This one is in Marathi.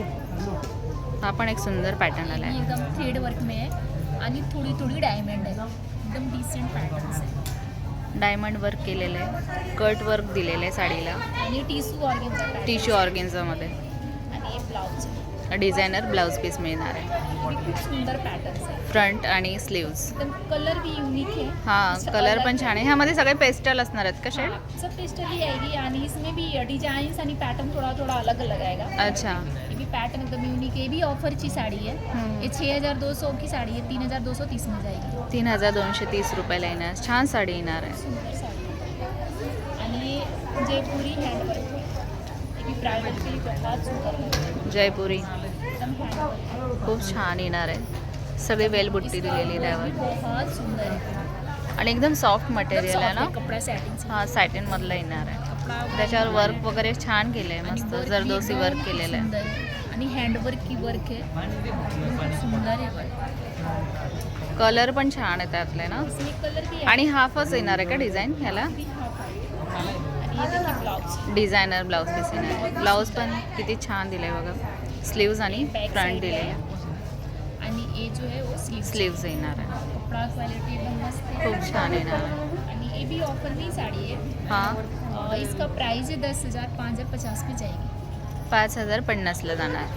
ब्लाउज आहे. हा पण एक सुंदर पॅटर्न आला आहे. एकदम थ्रेड वर्क में आहे आणि थोडी थोडी डायमंड आहे. एकदम डिसेंट पॅटर्न्स आहे डायमंड वर्क केलेलं आहे, कट वर्क दिलेलं आहे साडीला, आणि टिश्यू ऑर्गेन्झामध्ये आणि हे ब्लाउज आहे. डिझायनर ब्लाऊज पीस मिळणार आहे. हे खूप सुंदर पॅटर्न्स आहे. फ्रंट आणि स्लीव्स. एकदम कलर भी यूनिक है. हां, कलर पण छान आहे. ह्यामध्ये सगळे पेस्टल असणार आहेत का शेड? सब पेस्टल ही आएगी आणि इसमें भी डिजाइन आणि पॅटर्न थोड़ा थोड़ा अलग अलग आएगा. अच्छा. ये भी पैटर्न एकदम यूनिक है. ये भी ऑफर की साड़ी है. ये 6200 की साड़ी है. 3230 में जाएगी. 3230 रुपयाला येणार. छान साडी येणार आहे. सुंदर साड़ी आणि जयपुरी हैंडवर्क है. ये भी ब्राइडल के लिए बहुत सुंदर है. जयपुरी एकदम हैंडवर्क खूप छान येणार आहे. सगळी वेलबुट्टी दिलेली त्यावर बहुत सुंदर है. आणि एकदम सॉफ्ट मटेरियल आहे ना. कपड़ा सेटिंग हां, सॅटिन मधलं येणार आहे. कपड़ा त्याच्यावर वर्क वगैरे छान केलं आहे, मस्त जरदोसी वर्क केलेलं आहे. आणि हँडवर्क की वर्क आहे. खूप सुंदर आहे वर्क. कलर पण छान आहे त्यातले ना. इसमें कलर भी आणि हाफच येणार आहे का डिझाईन ह्याला? आणि ये देखिए ब्लाउज. डिझायनर ब्लाऊज पीस येणार आहे. ब्लाऊज पण किती छान दिलं आहे बघा. स्लीव्ज आणि फ्रंट दिले आहे. आणि ये जो है वो स्लीव्ज येणार आहे. कपड़ा क्वालिटी एकदम मस्त है. खूप छान येणार आहे. आणि ये भी ऑफर में ही साड़ी है. हां, इसका प्राइस है 10,000 5050 में जाएगी. 5050ला जाणार.